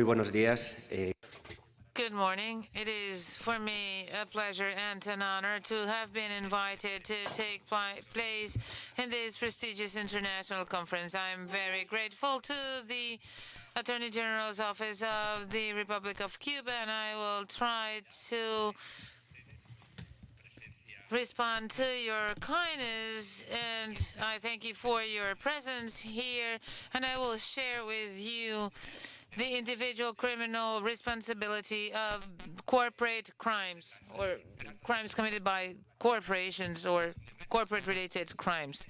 Muy buenos días. Good morning. It is for me a pleasure and an honor to have been invited to take place in this prestigious international conference. I am very grateful to the Attorney General's Office of the Republic of Cuba, and I will try to respond to your kindness, and I thank you for your presence here, and I will share with you the individual criminal responsibility of corporate crimes or crimes committed by corporations or corporate-related crimes.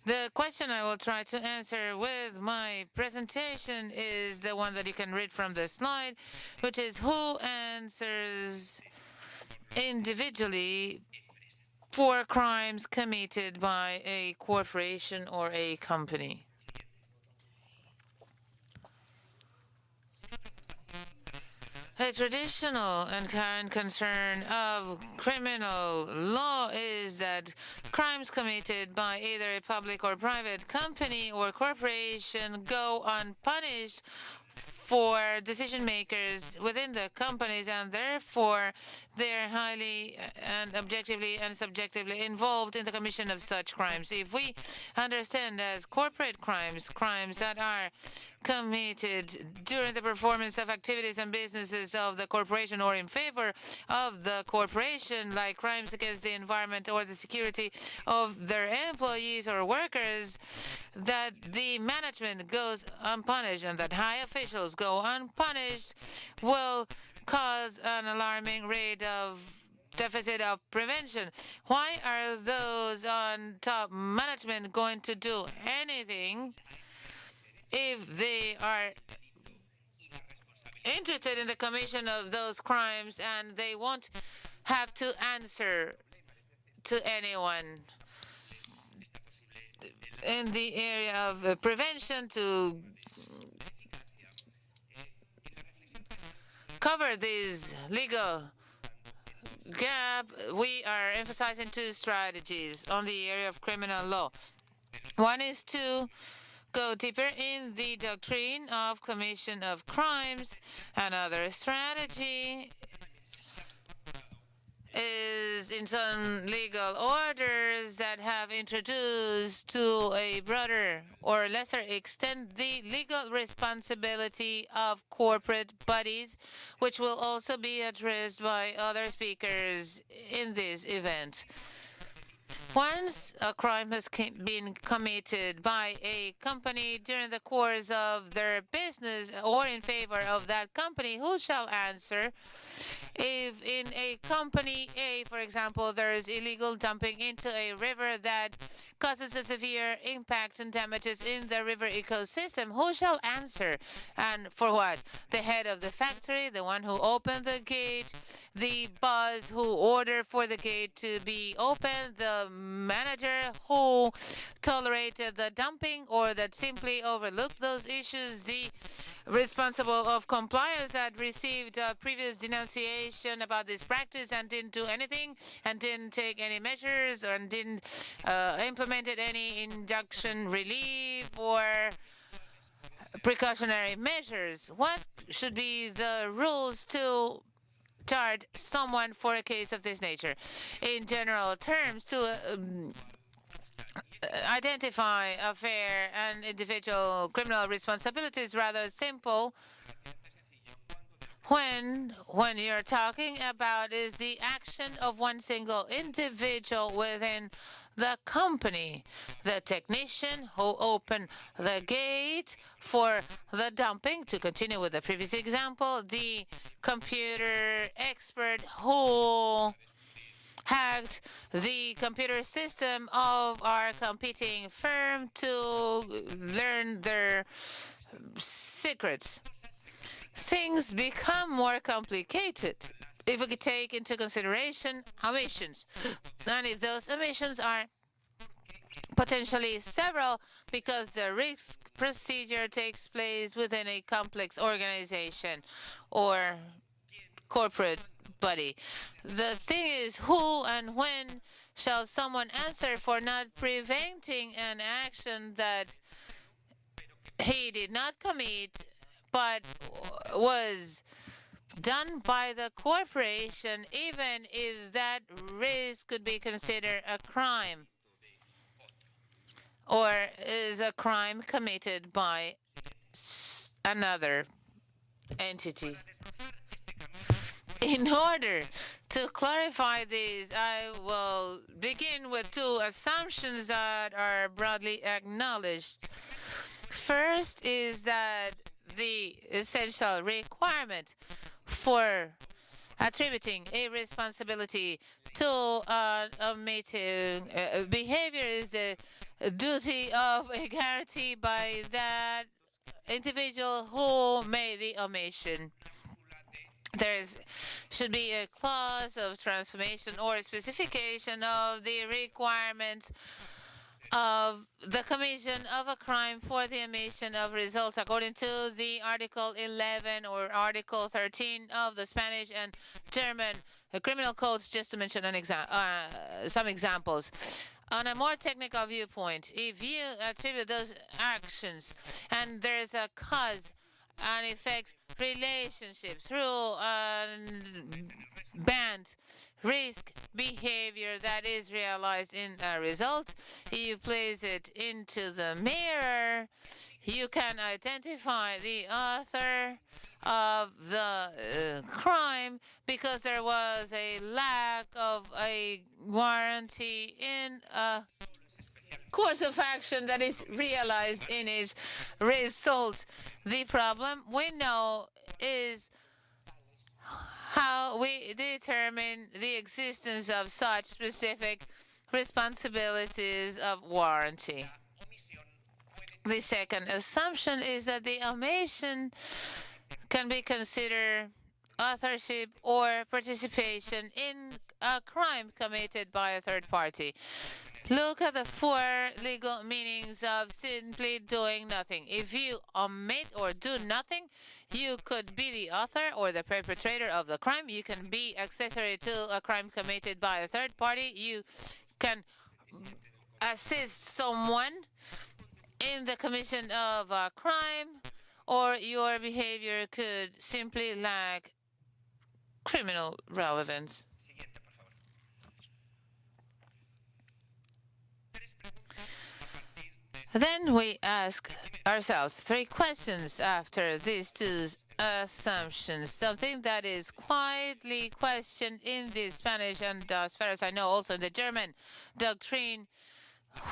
The question I will try to answer with my presentation is the one that you can read from the slide, which is who answers individually for crimes committed by a corporation or a company. A traditional and current concern of criminal law is that crimes committed by either a public or private company or corporation go unpunished for decision makers within the companies, and therefore they're highly and objectively and subjectively involved in the commission of such crimes. If we understand as corporate crimes, crimes that are committed during the performance of activities and businesses of the corporation or in favor of the corporation, like crimes against the environment or the security of their employees or workers, that the management goes unpunished and that high officials go unpunished will cause an alarming rate of deficit of prevention. Why are those on top management going to do anything if they are interested in the commission of those crimes and they won't have to answer to anyone? In the area of prevention, to cover this legal gap, we are emphasizing two strategies on the area of criminal law. One is to go deeper in the doctrine of commission of crimes. Another strategy is in some legal orders that have introduced to a broader or lesser extent the legal responsibility of corporate bodies, which will also be addressed by other speakers in this event. Once a crime has been committed by a company during the course of their business or in favor of that company, who shall answer? If in a company A, for example, there is illegal dumping into a river that causes a severe impact and damages in the river ecosystem, who shall answer? And for what? The head of the factory, the one who opened the gate, the boss who ordered for the gate to be opened, the manager who tolerated the dumping or that simply overlooked those issues, the responsible of compliance that received a previous denunciation about this practice and didn't do anything and didn't take any measures and didn't implement any injunction relief or precautionary measures. What should be the rules to charge someone for a case of this nature? In general terms, to identify a fair and individual criminal responsibility is rather simple. When you're talking about is the action of one single individual within the company, the technician who opened the gate for the dumping, to continue with the previous example, the computer expert who hacked the computer system of our competing firm to learn their secrets. Things become more complicated if we could take into consideration omissions. And if those omissions are potentially several because the risk procedure takes place within a complex organization or corporate body. The thing is, who and when shall someone answer for not preventing an action that he did not commit, but was done by the corporation, even if that risk could be considered a crime or is a crime committed by another entity. In order to clarify this, I will begin with two assumptions that are broadly acknowledged. First is that the essential requirement for attributing a responsibility to omitting behavior is the duty of a guarantee by that individual who made the omission. There should be a clause of transformation or specification of the requirements of the commission of a crime for the omission of results according to the Article 11 or Article 13 of the Spanish and German criminal codes, just to mention some examples. On a more technical viewpoint, if you attribute those actions and there's a cause and effect relationship through banned risk behavior that is realized in a result, you place it into the mirror, you can identify the author of the crime because there was a lack of a warranty in a course of action that is realized in its result. The problem we know is how we determine the existence of such specific responsibilities of warranty. The second assumption is that the omission can be considered authorship or participation in a crime committed by a third party. Look at the four legal meanings of simply doing nothing. If you omit or do nothing, you could be the author or the perpetrator of the crime. You can be accessory to a crime committed by a third party. You can assist someone in the commission of a crime, or your behavior could simply lack criminal relevance. Then we ask ourselves three questions after these two assumptions, something that is quietly questioned in the Spanish and, as far as I know, also in the German doctrine.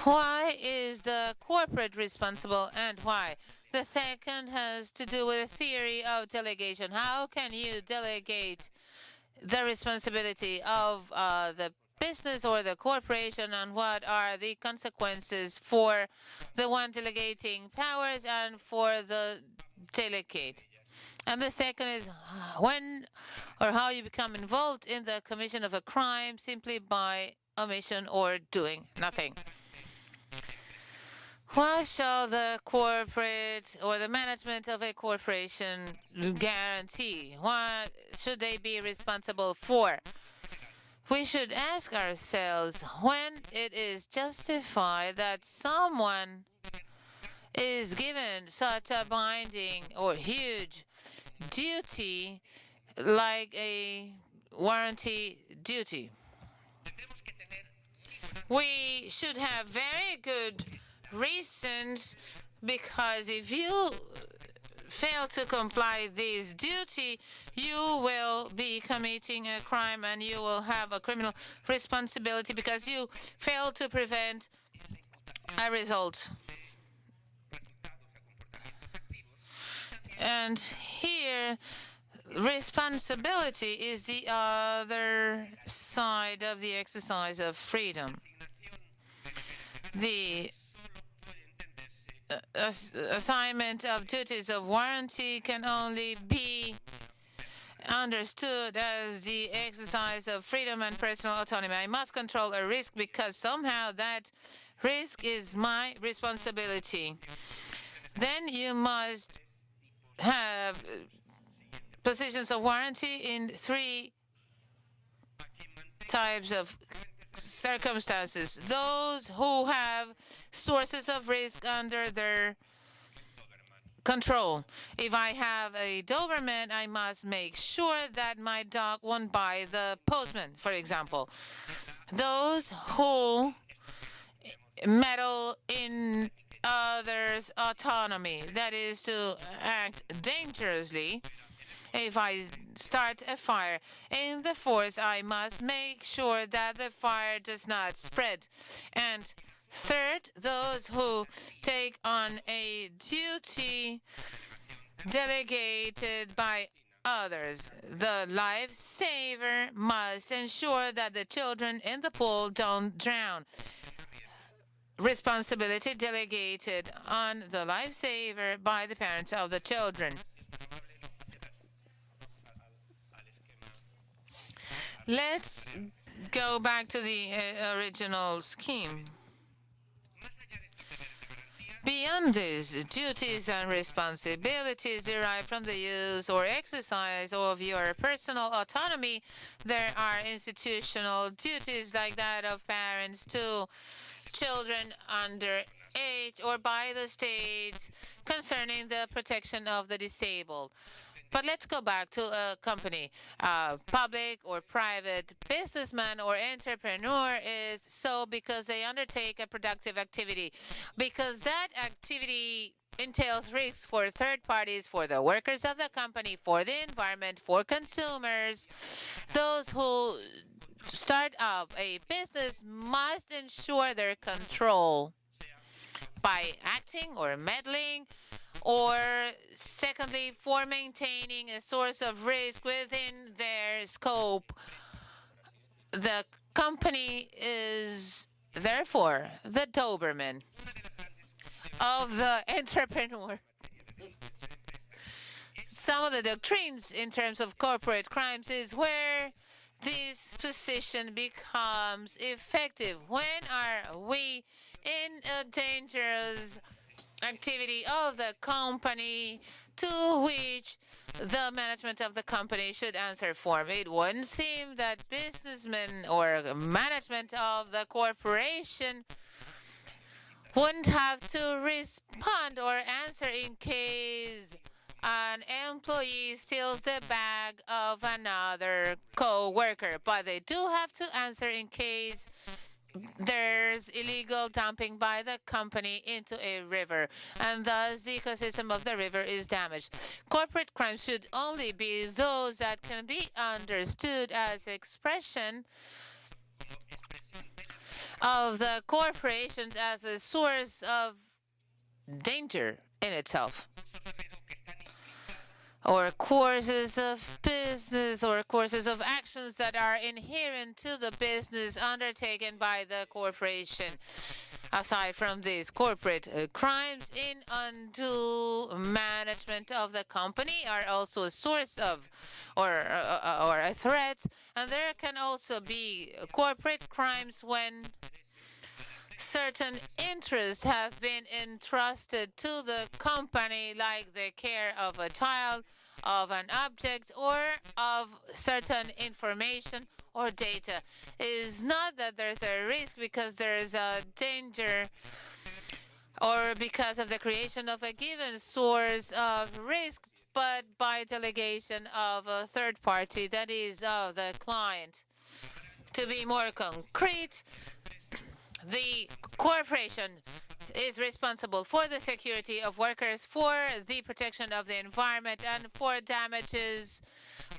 Why is the corporate responsible and why? The second has to do with the theory of delegation. How can you delegate the responsibility of the business or the corporation, and what are the consequences for the one delegating powers and for the delegate? And the second is when or how you become involved in the commission of a crime simply by omission or doing nothing. What shall the corporate or the management of a corporation guarantee? What should they be responsible for? We should ask ourselves when it is justified that someone is given such a binding or huge duty like a warranty duty. We should have very good reasons, because if you fail to comply this duty, you will be committing a crime and you will have a criminal responsibility because you fail to prevent a result. And here, responsibility is the other side of the exercise of freedom. The assignment of duties of warranty can only be understood as the exercise of freedom and personal autonomy. I must control a risk because somehow that risk is my responsibility. Then you must have positions of warranty in three types of circumstances. Those who have sources of risk under their control. If I have a Doberman, I must make sure that my dog won't bite the postman, for example. Those who meddle in others' autonomy, that is to act dangerously. If I start a fire in the forest, I must make sure that the fire does not spread. And third, those who take on a duty delegated by others. The lifesaver must ensure that the children in the pool don't drown. Responsibility delegated on the lifesaver by the parents of the children. Let's go back to the original scheme. Beyond this, duties and responsibilities derived from the use or exercise of your personal autonomy, there are institutional duties like that of parents to children under age or by the state concerning the protection of the disabled. But let's go back to a company. Public or private businessman or entrepreneur is so because they undertake a productive activity, because that activity entails risks for third parties, for the workers of the company, for the environment, for consumers. Those who start up a business must ensure their control by acting or meddling, or secondly, for maintaining a source of risk within their scope. The company is therefore the Doberman of the entrepreneur. Some of the doctrines in terms of corporate crimes is where this position becomes effective. When are we in a dangerous activity of the company to which the management of the company should answer for? It wouldn't seem that businessmen or management of the corporation wouldn't have to respond or answer in case an employee steals the bag of another co-worker, but they do have to answer in case there's illegal dumping by the company into a river, and thus the ecosystem of the river is damaged. Corporate crimes should only be those that can be understood as expression of the corporations as a source of danger in itself, or courses of business or courses of actions that are inherent to the business undertaken by the corporation. Aside from these, corporate crimes in undue management of the company are also a source of or a threat, and there can also be corporate crimes when certain interests have been entrusted to the company, like the care of a child, of an object, or of certain information or data. It is not that there's a risk because there is a danger or because of the creation of a given source of risk, but by delegation of a third party, that is of the client. To be more concrete, the corporation is responsible for the security of workers, for the protection of the environment, and for damages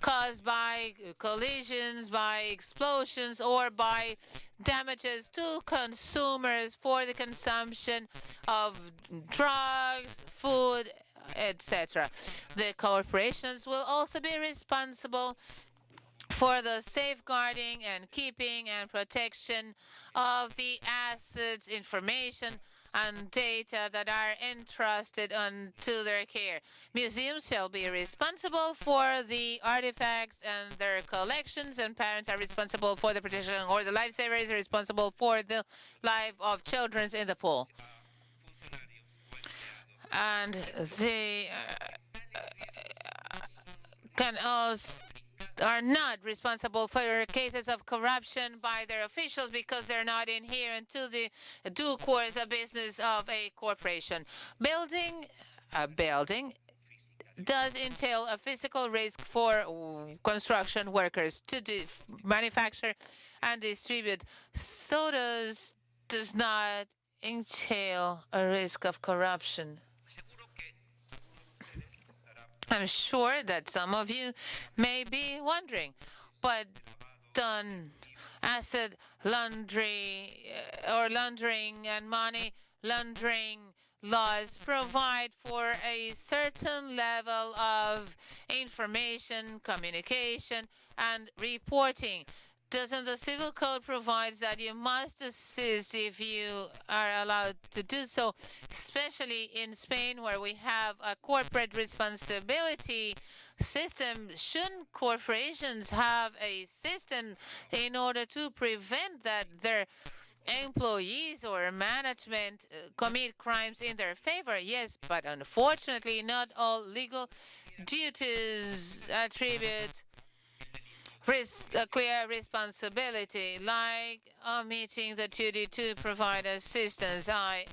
caused by collisions, by explosions, or by damages to consumers for the consumption of drugs, food, etc. The corporations will also be responsible for the safeguarding and keeping and protection of the assets, information, and data that are entrusted unto their care. Museums shall be responsible for the artifacts and their collections, and parents are responsible for the protection, or the lifesaver is responsible for the life of children in the pool. And they can also are not responsible for cases of corruption by their officials because they're not inherent to the due course of business of a corporation. Building a building does entail a physical risk for construction workers to manufacture and distribute. So does not entail a risk of corruption. I'm sure that some of you may be wondering, but done asset laundry or laundering and money laundering laws provide for a certain level of information, communication, and reporting. Doesn't the civil code provides that you must assist if you are allowed to do so, especially in Spain where we have a corporate responsibility system? Shouldn't corporations have a system in order to prevent that their employees or management commit crimes in their favor? Yes, but unfortunately not all legal duties attribute a clear responsibility, like omitting the duty to provide assistance. I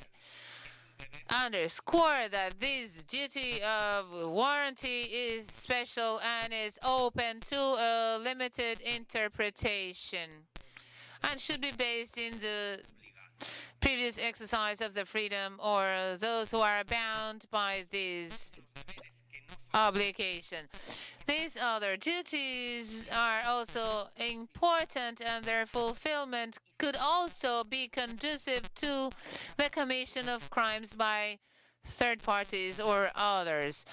underscore that this duty of warranty is special and is open to a limited interpretation and should be based in the previous exercise of the freedom or those who are bound by this obligation. These other duties are also important, and their fulfillment could also be conducive to the commission of crimes by third parties or others.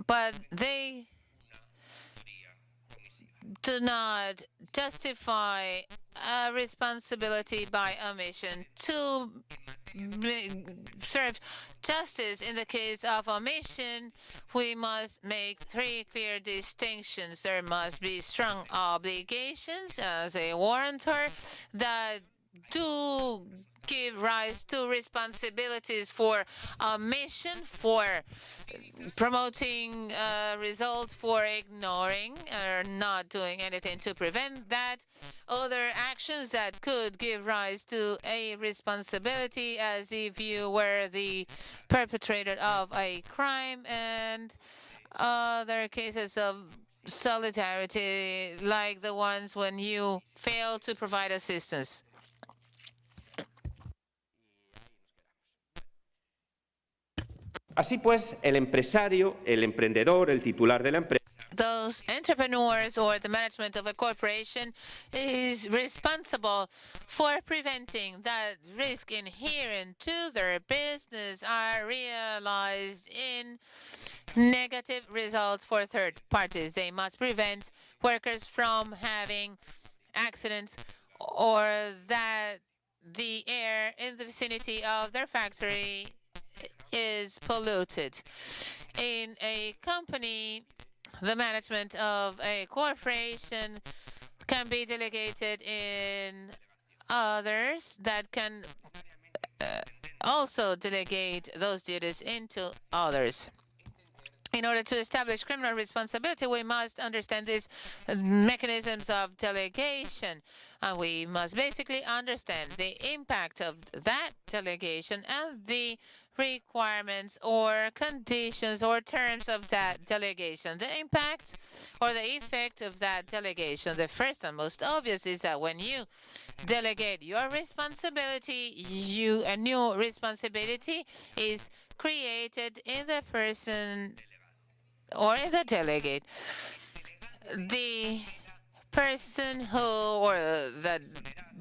But they do not justify a responsibility by omission. To serve justice in the case of omission, we must make three clear distinctions. There must be strong obligations as a warrantor that do give rise to responsibilities for omission, for promoting results, for ignoring or not doing anything to prevent that. Other actions that could give rise to a responsibility as if you were the perpetrator of a crime, and other cases of solidarity like the ones when you fail to provide assistance. Así pues, el empresario, el emprendedor, el titular de la empresa, those entrepreneurs or the management of a corporation is responsible for preventing that risk inherent to their business are realized in negative results for third parties. They must prevent workers from having accidents or that the air in the vicinity of their factory is polluted. In a company, the management of a corporation can be delegated in others that can also delegate those duties into others. In order to establish criminal responsibility, we must understand these mechanisms of delegation. And we must basically understand the impact of that delegation and the requirements or conditions or terms of that delegation. The impact or the effect of that delegation, the first and most obvious is that when you delegate your responsibility, a new responsibility is created in the person or in the delegate. The person who or that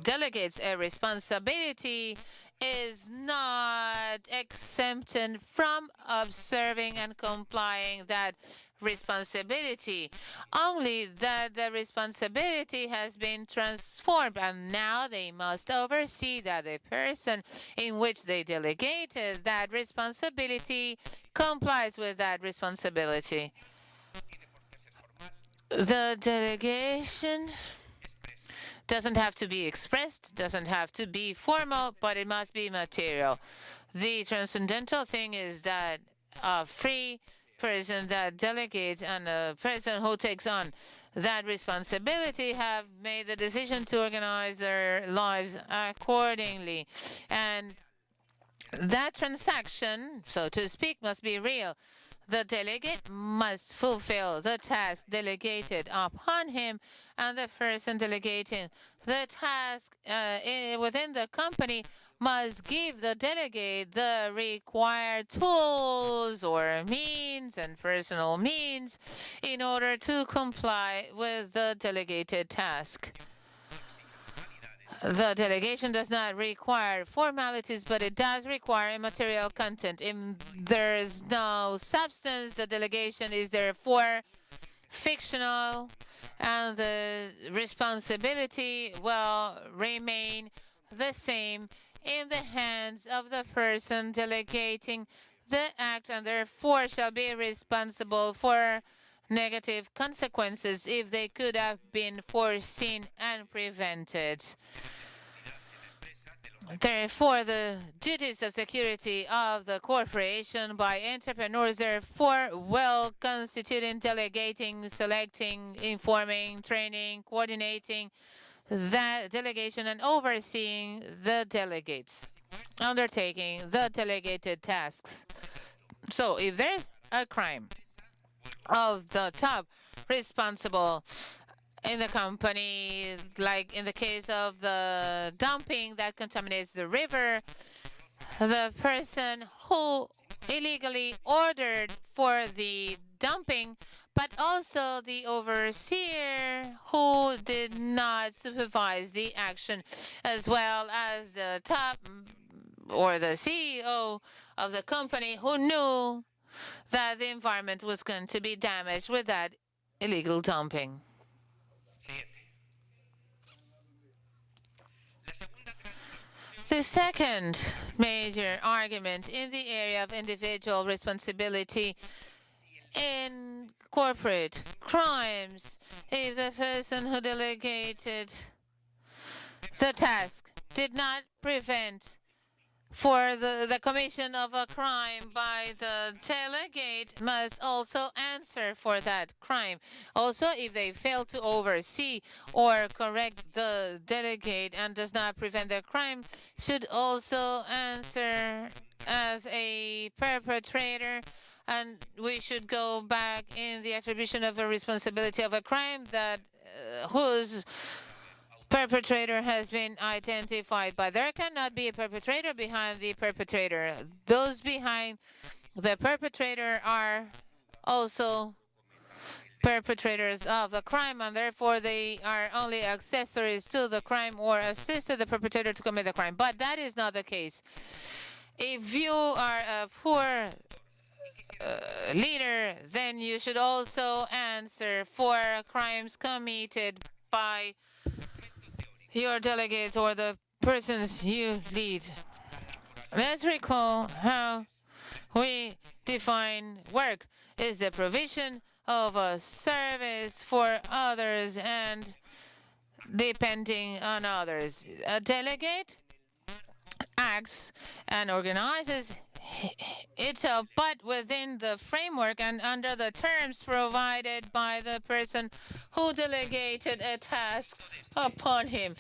delegates a responsibility is not exempted from observing and complying that responsibility, only that the responsibility has been transformed and now they must oversee that the person in which they delegated that responsibility complies with that responsibility. The delegation doesn't have to be expressed, doesn't have to be formal, but it must be material. The transcendental thing is that a free person that delegates and a person who takes on that responsibility have made the decision to organize their lives accordingly. And that transaction, so to speak, must be real. The delegate must fulfill the task delegated upon him, and the person delegating the task within the company must give the delegate the required tools or means and personal means in order to comply with the delegated task. The delegation does not require formalities, but it does require immaterial content. If there is no substance, the delegation is therefore fictional, and the responsibility will remain the same in the hands of the person delegating the act, and therefore shall be responsible for negative consequences if they could have been foreseen and prevented. Therefore, the duties of security of the corporation by entrepreneurs, therefore, well constituting, delegating, selecting, informing, training, coordinating that delegation, and overseeing the delegates, undertaking the delegated tasks. So if there's a crime of the top responsible in the company, like in the case of the dumping that contaminates the river, the person who illegally ordered for the dumping, but also the overseer who did not supervise the action, as well as the top or the CEO of the company who knew that the environment was going to be damaged with that illegal dumping. The second major argument in the area of individual responsibility in corporate crimes, if the person who delegated the task did not prevent for the commission of a crime by the delegate, must also answer for that crime. Also, if they fail to oversee or correct the delegate and does not prevent the crime, should also answer as a perpetrator. And we should go back in the attribution of a responsibility of a crime that whose perpetrator has been identified, but there cannot be a perpetrator behind the perpetrator. Those behind the perpetrator are also perpetrators of the crime, and therefore they are only accessories to the crime or assisted the perpetrator to commit the crime. But that is not the case. If you are a poor leader, then you should also answer for crimes committed by your delegates or the persons you lead. Let's recall how we define work is the provision of a service for others and depending on others. A delegate acts and organizes itself, but within the framework and under the terms provided by the person who delegated a task upon him.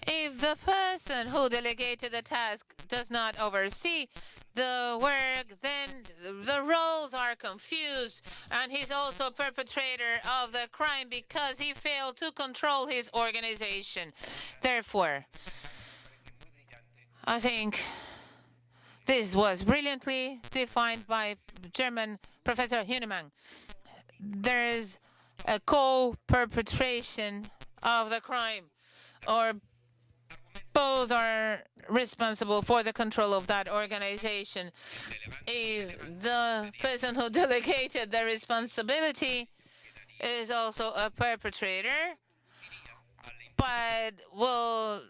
If the person who delegated the task does not oversee the work, then the roles are confused, and he's also a perpetrator of the crime because he failed to control his organization. Therefore, I think this was brilliantly defined by German Professor Hünemann. There is a co-perpetration of the crime, or both are responsible for the control of that organization. If the person who delegated the responsibility is also a perpetrator, but will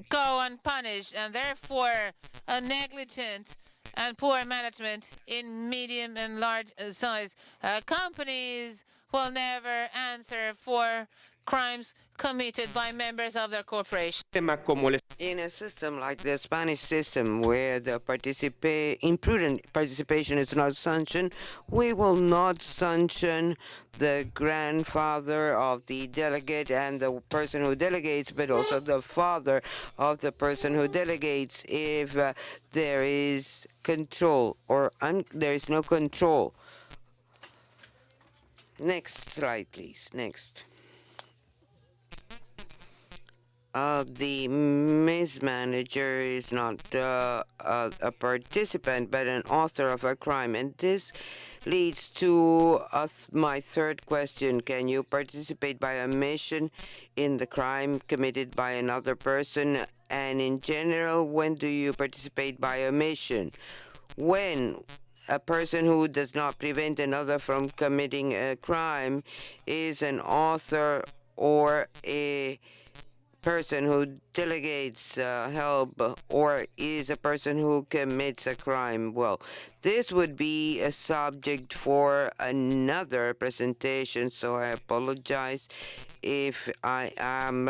go unpunished, and therefore a negligent and poor management in medium and large size companies will never answer for crimes committed by members of their corporation. In a system like the Spanish system, where the imprudent participation is not sanctioned, we will not sanction the grandfather of the delegate and the person who delegates, but also the father of the person who delegates if there is control or there is no control. Next slide, please. Next. The mismanager is not a participant, but an author of a crime. And this leads to my third question. Can you participate by omission in the crime committed by another person? And in general, when do you participate by omission? When a person who does not prevent another from committing a crime is an author or a person who delegates help or is a person who commits a crime. Well, this would be a subject for another presentation, so I apologize if I am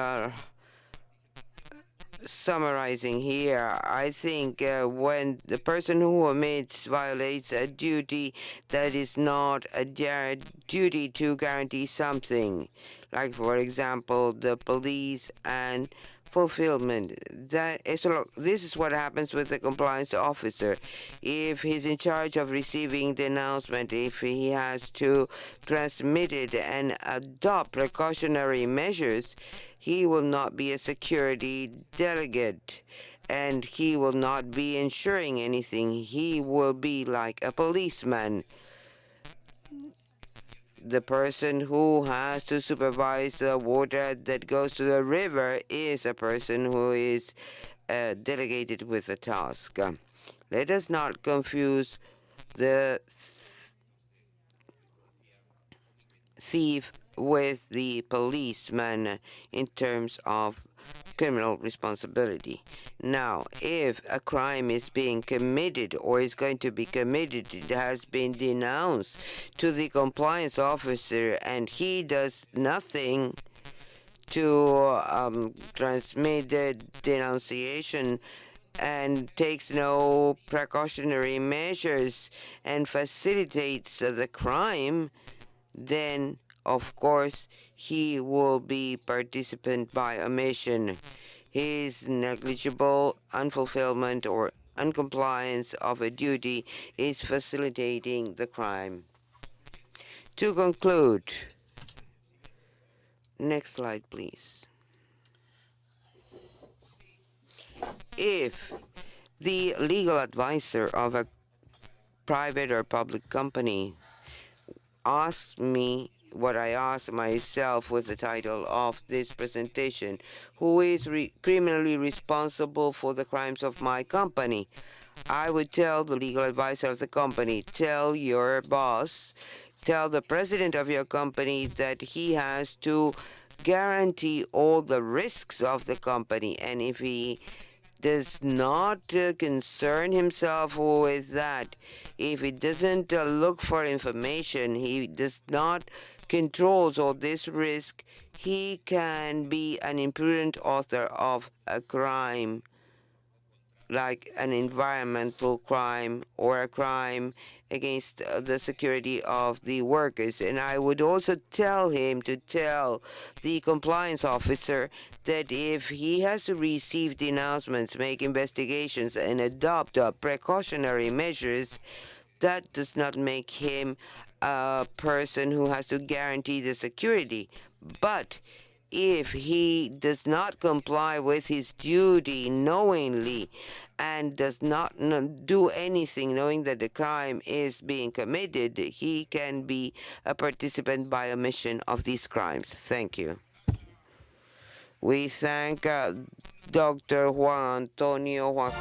summarizing here. I think when the person who omits violates a duty that is not a duty to guarantee something, like for example the police and fulfillment. This is what happens with the compliance officer. If he's in charge of receiving the announcement, if he has to transmit it and adopt precautionary measures, he will not be a security delegate and he will not be ensuring anything. He will be like a policeman. The person who has to supervise the water that goes to the river is a person who is delegated with a task. Let us not confuse the thief with the policeman in terms of criminal responsibility. Now, if a crime is being committed or is going to be committed, it has been denounced to the compliance officer and he does nothing to transmit the denunciation and takes no precautionary measures and facilitates the crime, then of course he will be participant by omission. His negligible unfulfillment or uncompliance of a duty is facilitating the crime. To conclude, next slide please. If the legal advisor of a private or public company asks me what I asked myself with the title of this presentation, who is criminally responsible for the crimes of my company? I would tell the legal advisor of the company, tell your boss, tell the president of your company that he has to guarantee all the risks of the company, and if he does not concern himself with that, if he doesn't look for information, he does not controls all this risk, he can be an imprudent author of a crime, like an environmental crime or a crime against the security of the workers. And I would also tell him to tell the compliance officer that if he has to receive denouncements, make investigations, and adopt precautionary measures, that does not make him a person who has to guarantee the security. But if he does not comply with his duty knowingly and does not do anything knowing that the crime is being committed, he can be a participant by omission of these crimes. Thank you. We thank Dr. Juan Antonio Juan.